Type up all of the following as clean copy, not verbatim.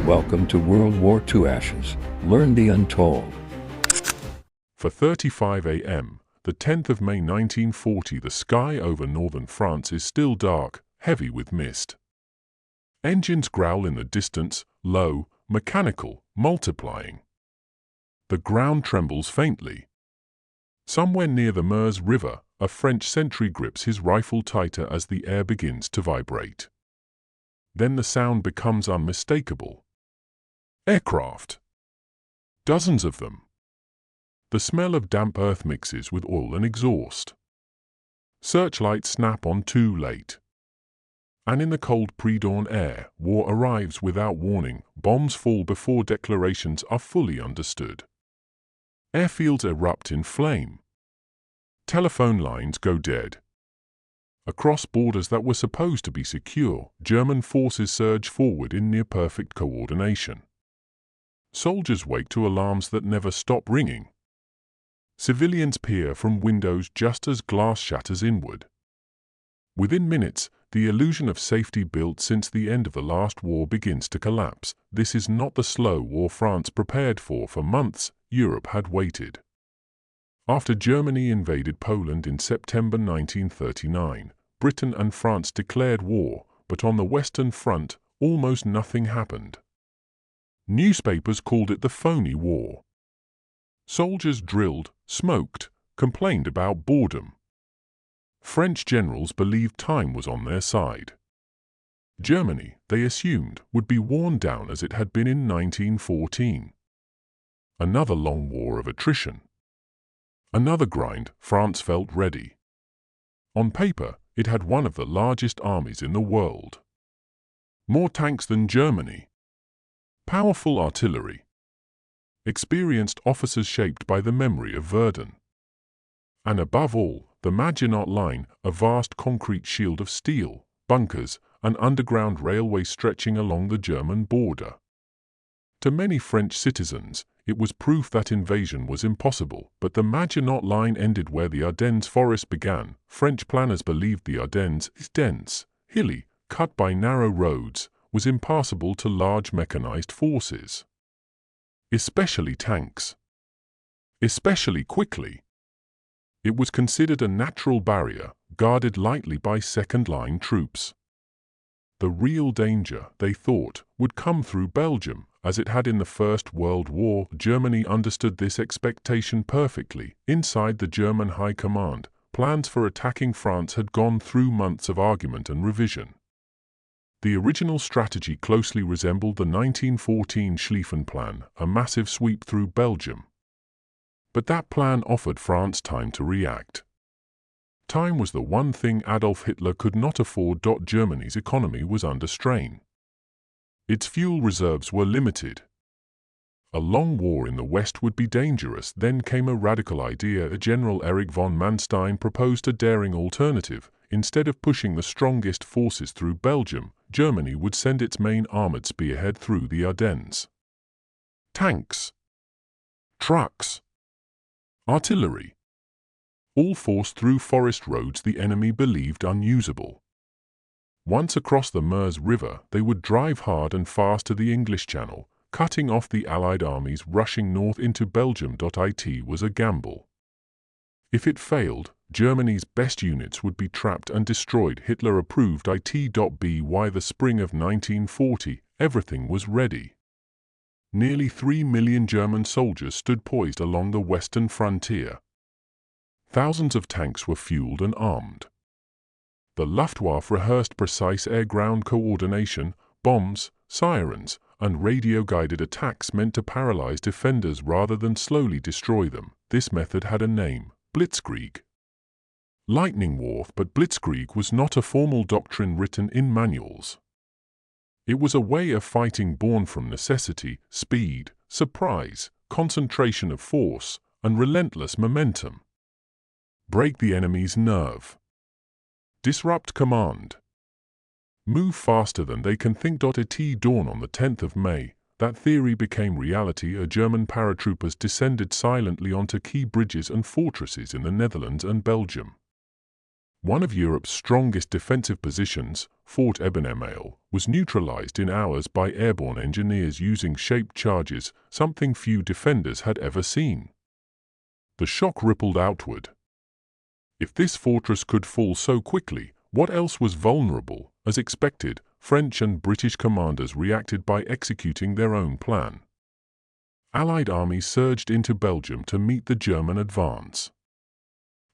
Welcome to World War II Ashes. Learn the untold. For 35 a.m., the 10th of May 1940, the sky over northern France is still dark, heavy with mist. Engines growl in the distance, low, mechanical, multiplying. The ground trembles faintly. Somewhere near the Meuse River, a French sentry grips his rifle tighter as the air begins to vibrate. Then the sound becomes unmistakable. Aircraft. Dozens of them. The smell of damp earth mixes with oil and exhaust. Searchlights snap on too late. And in the cold pre-dawn air, war arrives without warning. Bombs fall before declarations are fully understood. Airfields erupt in flame. Telephone lines go dead. Across borders that were supposed to be secure, German forces surge forward in near-perfect coordination. Soldiers wake to alarms that never stop ringing. Civilians peer from windows just as glass shatters inward. Within minutes, the illusion of safety built since the end of the last war begins to collapse. This is not the slow war France prepared for. For months, Europe had waited. After Germany invaded Poland in September 1939, Britain and France declared war, but on the Western Front, almost nothing happened. Newspapers called it the phony war. Soldiers drilled, smoked, complained about boredom. French generals believed time was on their side. Germany, they assumed, would be worn down as it had been in 1914. Another long war of attrition. Another grind. France felt ready. On paper, it had one of the largest armies in the world. More tanks than Germany. Powerful artillery. Experienced officers shaped by the memory of Verdun. And above all, the Maginot Line, a vast concrete shield of steel, bunkers, an underground railway stretching along the German border. To many French citizens, it was proof that invasion was impossible, but the Maginot Line ended where the Ardennes forest began. French planners believed the Ardennes, dense, hilly, cut by narrow roads, was impassable to large mechanized forces. Especially tanks. Especially quickly. It was considered a natural barrier, guarded lightly by second-line troops. The real danger, they thought, would come through Belgium, as it had in the First World War. Germany understood this expectation perfectly. Inside the German High Command, plans for attacking France had gone through months of argument and revision. The original strategy closely resembled the 1914 Schlieffen Plan, a massive sweep through Belgium. But that plan offered France time to react. Time was the one thing Adolf Hitler could not afford. Germany's economy was under strain. Its fuel reserves were limited. A long war in the West would be dangerous. Then came a radical idea. General Erich von Manstein proposed a daring alternative. Instead of pushing the strongest forces through Belgium, Germany would send its main armored spearhead through the Ardennes. Tanks. Trucks. Artillery. All forced through forest roads the enemy believed unusable. Once across the Meuse River, they would drive hard and fast to the English Channel, cutting off the Allied armies rushing north into Belgium. It was a gamble. If it failed, Germany's best units would be trapped and destroyed. Hitler approved it. By the spring of 1940, everything was ready. Nearly 3 million German soldiers stood poised along the western frontier. Thousands of tanks were fueled and armed. The Luftwaffe rehearsed precise air-ground coordination, bombs, sirens, and radio-guided attacks meant to paralyze defenders rather than slowly destroy them. This method had a name: Blitzkrieg. Lightning war. But Blitzkrieg was not a formal doctrine written in manuals. It was a way of fighting born from necessity, speed, surprise, concentration of force, and relentless momentum. Break the enemy's nerve. Disrupt command. Move faster than they can think. At dawn on the 10th of May, that theory became reality. German paratroopers descended silently onto key bridges and fortresses in the Netherlands and Belgium. One of Europe's strongest defensive positions, Fort Ebenemehl, was neutralized in hours by airborne engineers using shaped charges, something few defenders had ever seen. The shock rippled outward. If this fortress could fall so quickly, what else was vulnerable? As expected, French and British commanders reacted by executing their own plan. Allied armies surged into Belgium to meet the German advance.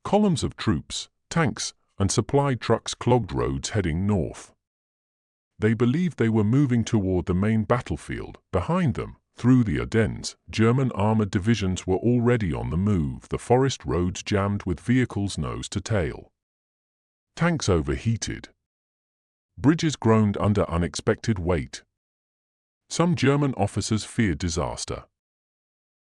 Columns of troops, tanks, and supply trucks clogged roads heading north. They believed they were moving toward the main battlefield. Behind them, through the Ardennes, German armored divisions were already on the move, the forest roads jammed with vehicles nose to tail. Tanks overheated. Bridges groaned under unexpected weight. Some German officers feared disaster.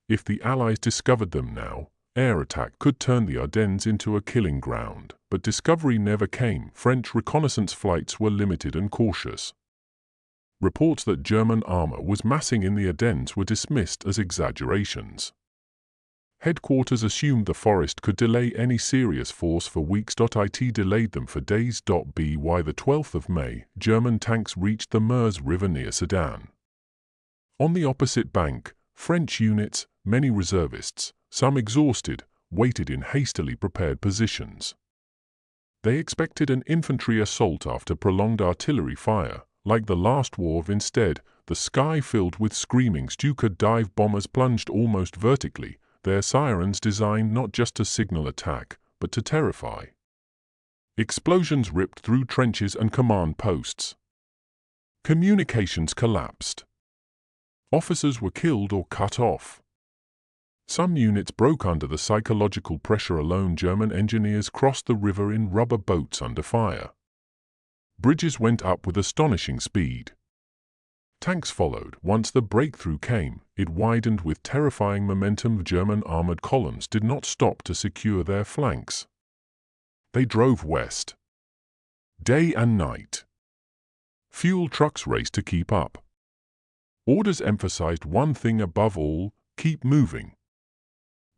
If the Allies discovered them now, air attack could turn the Ardennes into a killing ground, but discovery never came. French reconnaissance flights were limited and cautious. Reports that German armor was massing in the Ardennes were dismissed as exaggerations. Headquarters assumed the forest could delay any serious force for weeks. It delayed them for days. By the 12th of May, German tanks reached the Meuse River near Sedan. On the opposite bank, French units, many reservists, some exhausted, waited in hastily prepared positions. They expected an infantry assault after prolonged artillery fire. Like the last war, instead, the sky filled with screaming Stuka dive bombers plunged almost vertically, their sirens designed not just to signal attack, but to terrify. Explosions ripped through trenches and command posts. Communications collapsed. Officers were killed or cut off. Some units broke under the psychological pressure alone. German engineers crossed the river in rubber boats under fire. Bridges went up with astonishing speed. Tanks followed. Once the breakthrough came, it widened with terrifying momentum. German armored columns did not stop to secure their flanks. They drove west. Day and night. Fuel trucks raced to keep up. Orders emphasized one thing above all: keep moving.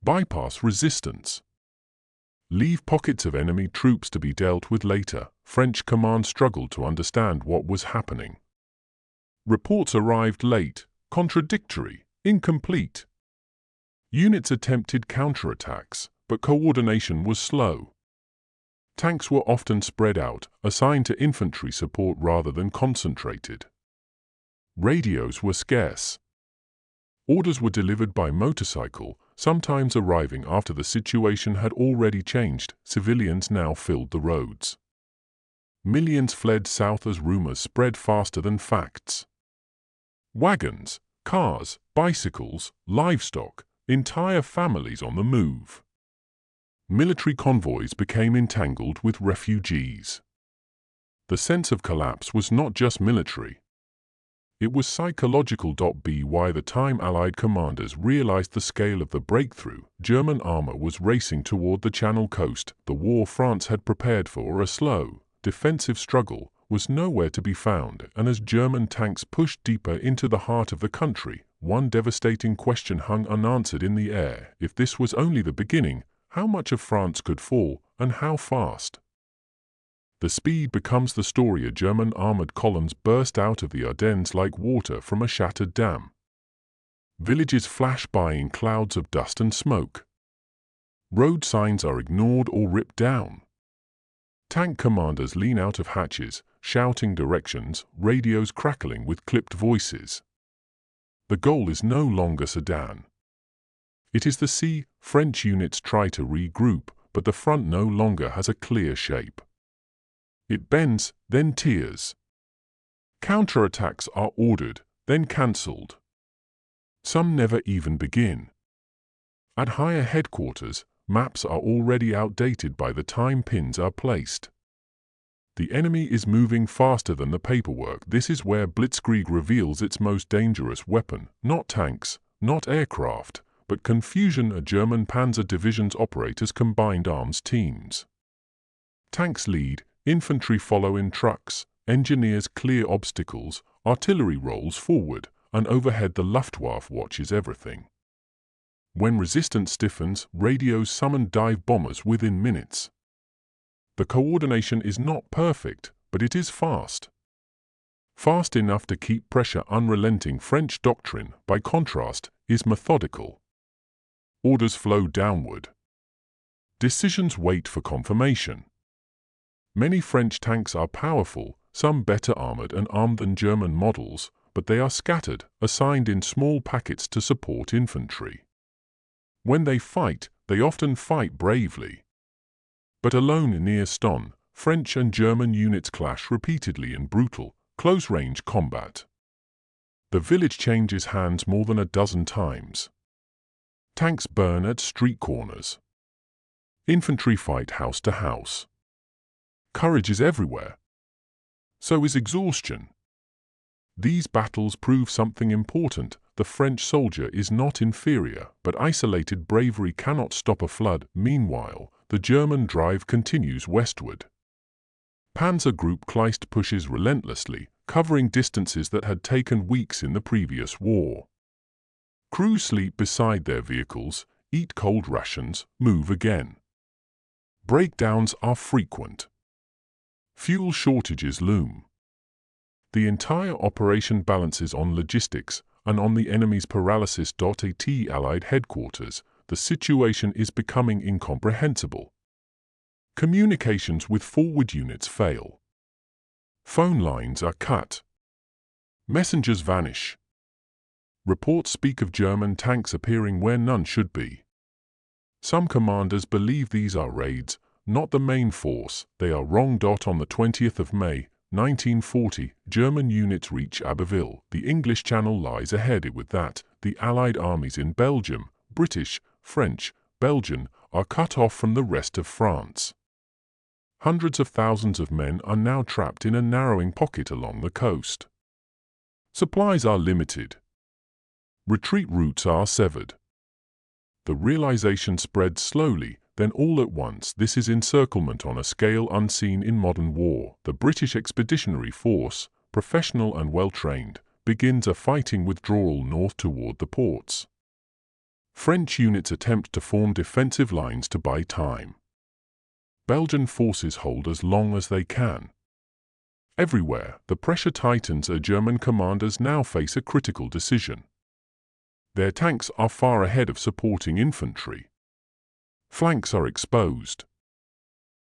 Bypass resistance. Leave pockets of enemy troops to be dealt with later. French command struggled to understand what was happening. Reports arrived late, contradictory, incomplete. Units attempted counterattacks, but coordination was slow. Tanks were often spread out, assigned to infantry support rather than concentrated. Radios were scarce. Orders were delivered by motorcycle, sometimes arriving after the situation had already changed. Civilians now filled the roads. Millions fled south as rumors spread faster than facts. Wagons, cars, bicycles, livestock, entire families on the move. Military convoys became entangled with refugees. The sense of collapse was not just military. It was psychological. By the time Allied commanders realized the scale of the breakthrough, German armor was racing toward the Channel coast. The war France had prepared for, a slow, defensive struggle, was nowhere to be found, and as German tanks pushed deeper into the heart of the country, one devastating question hung unanswered in the air: if this was only the beginning, how much of France could fall, and how fast? The speed becomes the story. German armored columns burst out of the Ardennes like water from a shattered dam. Villages flash by in clouds of dust and smoke. Road signs are ignored or ripped down. Tank commanders lean out of hatches, shouting directions, radios crackling with clipped voices. The goal is no longer Sedan. It is the sea. French units try to regroup, but the front no longer has a clear shape. It bends, then tears. Counterattacks are ordered, then cancelled. Some never even begin. At higher headquarters, maps are already outdated by the time pins are placed. The enemy is moving faster than the paperwork. This is where Blitzkrieg reveals its most dangerous weapon: not tanks, not aircraft, but confusion. A German panzer divisions operate as combined arms teams. Tanks lead, infantry follow in trucks, engineers clear obstacles, artillery rolls forward, and overhead the Luftwaffe watches everything. When resistance stiffens, radios summon dive bombers within minutes. The coordination is not perfect, but it is fast. Fast enough to keep pressure unrelenting. French doctrine, by contrast, is methodical. Orders flow downward. Decisions wait for confirmation. Many French tanks are powerful, some better armored and armed than German models, but they are scattered, assigned in small packets to support infantry. When they fight, they often fight bravely. But alone near Ston, French and German units clash repeatedly in brutal, close-range combat. The village changes hands more than a dozen times. Tanks burn at street corners. Infantry fight house to house. Courage is everywhere. So is exhaustion. These battles prove something important. The French soldier is not inferior, but isolated bravery cannot stop a flood. Meanwhile, the German drive continues westward. Panzer Group Kleist pushes relentlessly, covering distances that had taken weeks in the previous war. Crews sleep beside their vehicles, eat cold rations, move again. Breakdowns are frequent. Fuel shortages loom. The entire operation balances on logistics and on the enemy's paralysis. At Allied headquarters, the situation is becoming incomprehensible. Communications with forward units fail. Phone lines are cut. Messengers vanish. Reports speak of German tanks appearing where none should be. Some commanders believe these are raids, not the main force. They are wrong. On the 20th of May, 1940, German units reach Abbeville. The English Channel lies ahead. With that, the Allied armies in Belgium, British, French, Belgian, are cut off from the rest of France. Hundreds of thousands of men are now trapped in a narrowing pocket along the coast. Supplies are limited. Retreat routes are severed. The realization spreads slowly, then all at once. This is encirclement on a scale unseen in modern war. The British Expeditionary Force, professional and well-trained, begins a fighting withdrawal north toward the ports. French units attempt to form defensive lines to buy time. Belgian forces hold as long as they can. Everywhere, the pressure tightens. German commanders now face a critical decision. Their tanks are far ahead of supporting infantry. Flanks are exposed.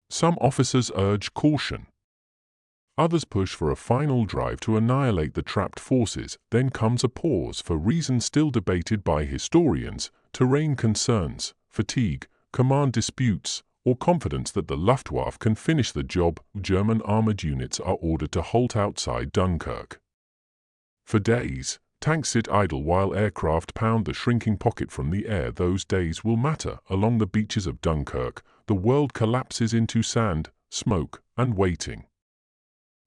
Some officers urge caution. Others push for a final drive to annihilate the trapped forces. Then comes a pause for reasons still debated by historians: terrain concerns, fatigue, command disputes, or confidence that the Luftwaffe can finish the job. German armored units are ordered to halt outside Dunkirk. For days, tanks sit idle while aircraft pound the shrinking pocket from the air. Those days will matter. Along the beaches of Dunkirk, the world collapses into sand, smoke, and waiting.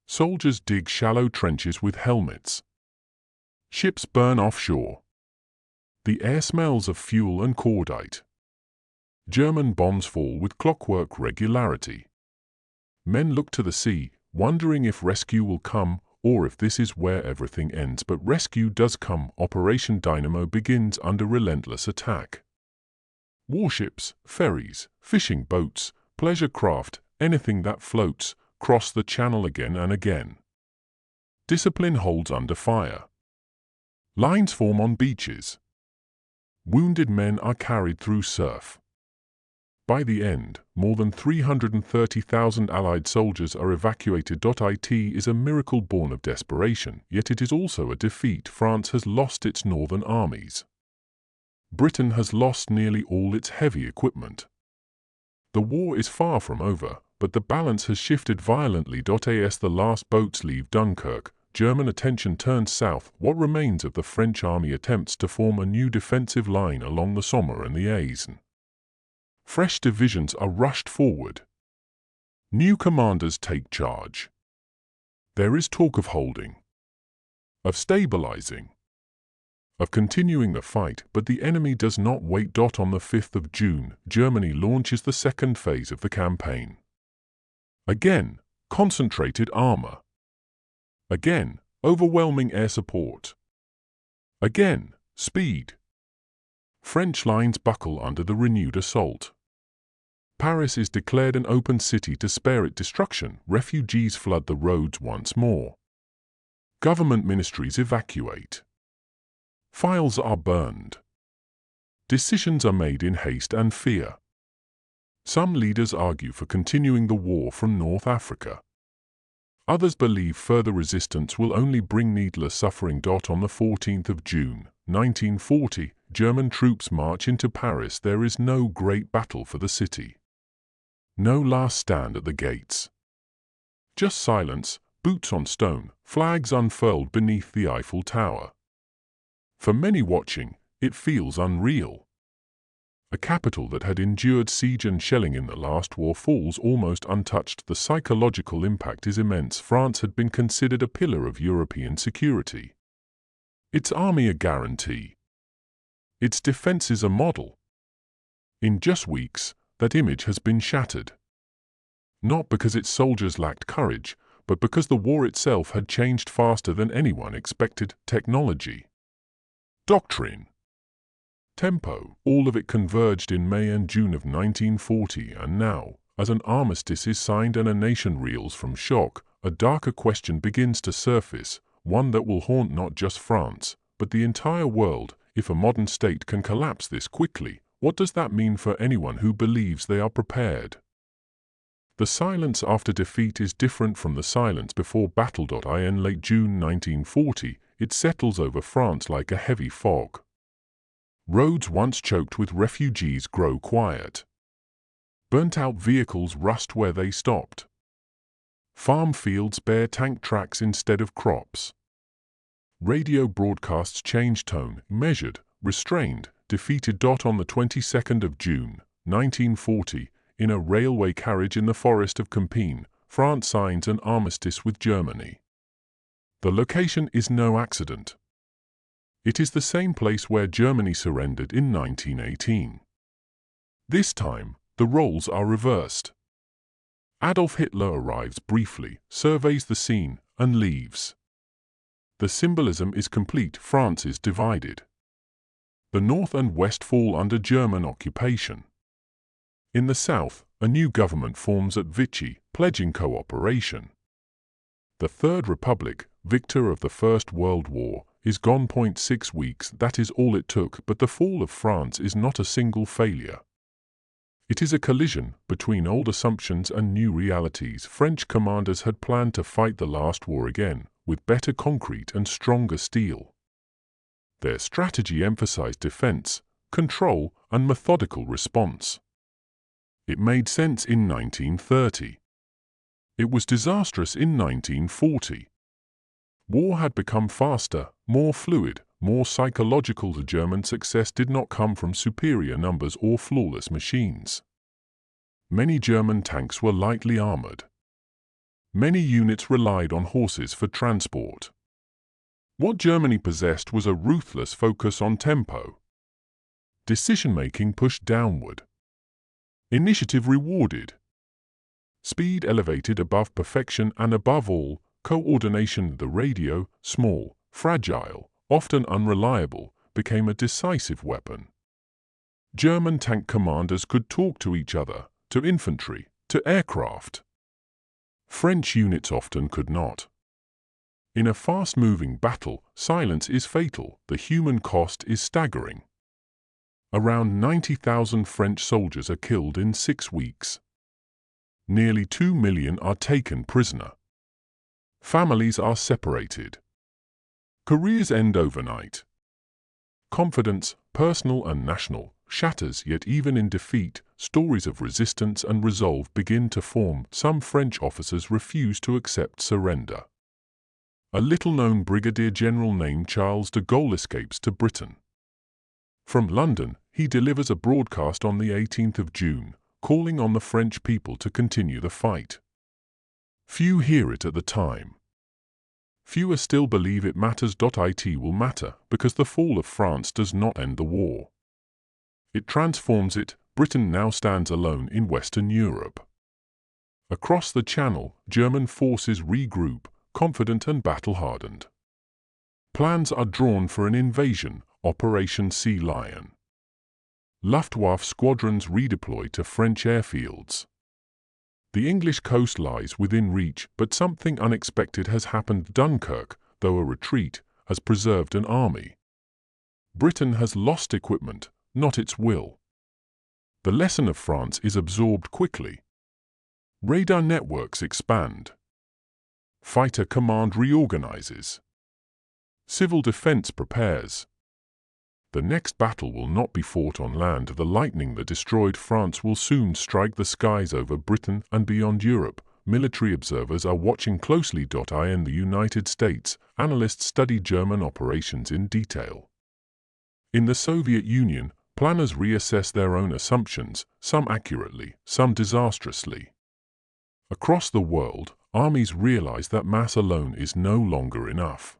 Soldiers dig shallow trenches with helmets. Ships burn offshore. The air smells of fuel and cordite. German bombs fall with clockwork regularity. Men look to the sea, wondering if rescue will come, or if this is where everything ends. But rescue does come. Operation Dynamo begins under relentless attack. Warships, ferries, fishing boats, pleasure craft, anything that floats, cross the channel again and again. Discipline holds under fire. Lines form on beaches. Wounded men are carried through surf. By the end, more than 330,000 Allied soldiers are evacuated. It is a miracle born of desperation, yet it is also a defeat. France has lost its northern armies. Britain has lost nearly all its heavy equipment. The war is far from over, but the balance has shifted violently. As the last boats leave Dunkirk, German attention turns south. What remains of the French army attempts to form a new defensive line along the Somme and the Aisne. Fresh divisions are rushed forward. New commanders take charge. There is talk of holding, of stabilizing, of continuing the fight, but the enemy does not wait. On the 5th of June, Germany launches the second phase of the campaign. Again, concentrated armor. Again, overwhelming air support. Again, speed. French lines buckle under the renewed assault. Paris is declared an open city to spare it destruction. Refugees flood the roads once more. Government ministries evacuate. Files are burned. Decisions are made in haste and fear. Some leaders argue for continuing the war from North Africa. Others believe further resistance will only bring needless suffering. On the 14th of June, 1940, German troops march into Paris. There is no great battle for the city. No last stand at the gates. Just silence, boots on stone, flags unfurled beneath the Eiffel Tower. For many watching, it feels unreal. A capital that had endured siege and shelling in the last war falls almost untouched. The psychological impact is immense. France had been considered a pillar of European security. Its army a guarantee. Its defenses a model. In just weeks, that image has been shattered. Not because its soldiers lacked courage, but because the war itself had changed faster than anyone expected. Technology, doctrine, tempo, all of it converged in May and June of 1940, and now, as an armistice is signed and a nation reels from shock, a darker question begins to surface, one that will haunt not just France, but the entire world. If a modern state can collapse this quickly, what does that mean for anyone who believes they are prepared? The silence after defeat is different from the silence before battle. In late June 1940, it settles over France like a heavy fog. Roads once choked with refugees grow quiet. Burnt-out vehicles rust where they stopped. Farm fields bear tank tracks instead of crops. Radio broadcasts change tone, measured, restrained, defeated. On the 22nd of June, 1940, in a railway carriage in the forest of Compiègne, France signs an armistice with Germany. The location is no accident. It is the same place where Germany surrendered in 1918. This time, the roles are reversed. Adolf Hitler arrives briefly, surveys the scene, and leaves. The symbolism is complete. France is divided. The North and West fall under German occupation. In the South, a new government forms at Vichy, pledging cooperation. The Third Republic, victor of the First World War, is gone. 6 weeks, that is all it took, but the fall of France is not a single failure. It is a collision between old assumptions and new realities. French commanders had planned to fight the last war again, with better concrete and stronger steel. Their strategy emphasized defense, control, and methodical response. It made sense in 1930. It was disastrous in 1940. War had become faster, more fluid, more psychological. The German success did not come from superior numbers or flawless machines. Many German tanks were lightly armored. Many units relied on horses for transport. What Germany possessed was a ruthless focus on tempo. Decision-making pushed downward. Initiative rewarded. Speed elevated above perfection, and above all, coordination. The radio, small, fragile, often unreliable, became a decisive weapon. German tank commanders could talk to each other, to infantry, to aircraft. French units often could not. In a fast-moving battle, silence is fatal. The human cost is staggering. Around 90,000 French soldiers are killed in 6 weeks. Nearly 2 million are taken prisoner. Families are separated. Careers end overnight. Confidence, personal and national, shatters. Yet even in defeat, stories of resistance and resolve begin to form. Some French officers refuse to accept surrender. A little-known brigadier general named Charles de Gaulle escapes to Britain. From London, he delivers a broadcast on the 18th of June, calling on the French people to continue the fight. Few hear it at the time. Fewer still believe it matters. It will matter, because the fall of France does not end the war. It transforms it. Britain now stands alone in Western Europe. Across the Channel, German forces regroup, confident and battle-hardened. Plans are drawn for an invasion, Operation Sea Lion. Luftwaffe squadrons redeploy to French airfields. The English coast lies within reach, but something unexpected has happened. Dunkirk, though a retreat, has preserved an army. Britain has lost equipment, not its will. The lesson of France is absorbed quickly. Radar networks expand. Fighter command reorganizes. Civil defense prepares. The next battle will not be fought on land. The lightning that destroyed France will soon strike the skies over Britain and beyond Europe. Military observers are watching closely. In the United States, analysts study German operations in detail. In the Soviet Union, planners reassess their own assumptions, some accurately, some disastrously. Across the world, armies realize that mass alone is no longer enough.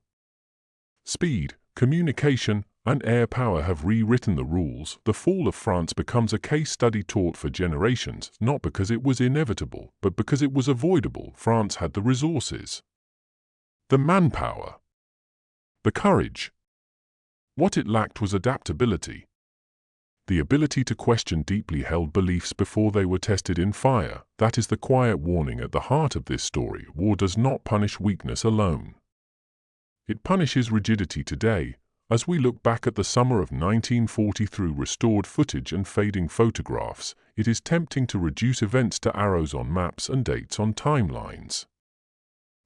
Speed, communication, and air power have rewritten the rules. The fall of France becomes a case study taught for generations, not because it was inevitable, but because it was avoidable. France had the resources, the manpower, the courage. What it lacked was adaptability. The ability to question deeply held beliefs before they were tested in fire. That is the quiet warning at the heart of this story. War does not punish weakness alone. It punishes rigidity. Today, as we look back at the summer of 1940 through restored footage and fading photographs, it is tempting to reduce events to arrows on maps and dates on timelines.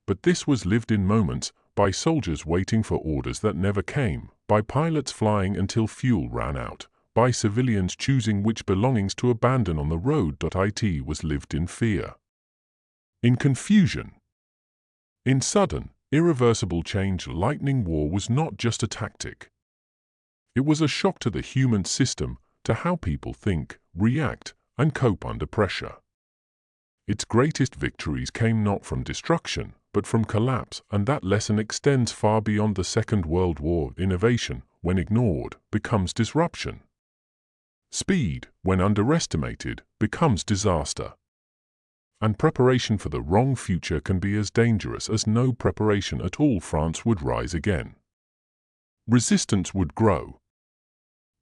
But this was lived in moments, by soldiers waiting for orders that never came, by pilots flying until fuel ran out, by civilians choosing which belongings to abandon on the road. It was lived in fear, in confusion, in sudden, irreversible change. Lightning war was not just a tactic. It was a shock to the human system, to how people think, react, and cope under pressure. Its greatest victories came not from destruction, but from collapse, and that lesson extends far beyond the Second World War. Innovation, when ignored, becomes disruption. Speed, when underestimated, becomes disaster. And preparation for the wrong future can be as dangerous as no preparation at all. France would rise again. Resistance would grow.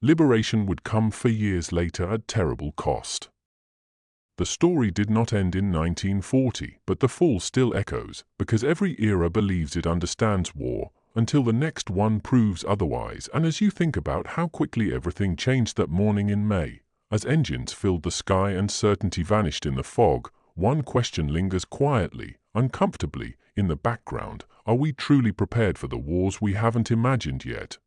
Liberation would come for years later at terrible cost. The story did not end in 1940, but the fall still echoes, because every era believes it understands war, until the next one proves otherwise. And as you think about how quickly everything changed that morning in May, as engines filled the sky and certainty vanished in the fog, one question lingers quietly, uncomfortably, in the background. Are we truly prepared for the wars we haven't imagined yet?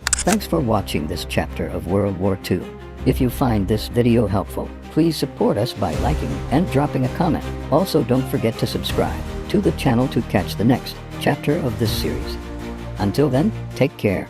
Thanks for watching this chapter of World War II. If you find this video helpful, please support us by liking and dropping a comment. Also, don't forget to subscribe to the channel to catch the next chapter of this series. Until then, take care.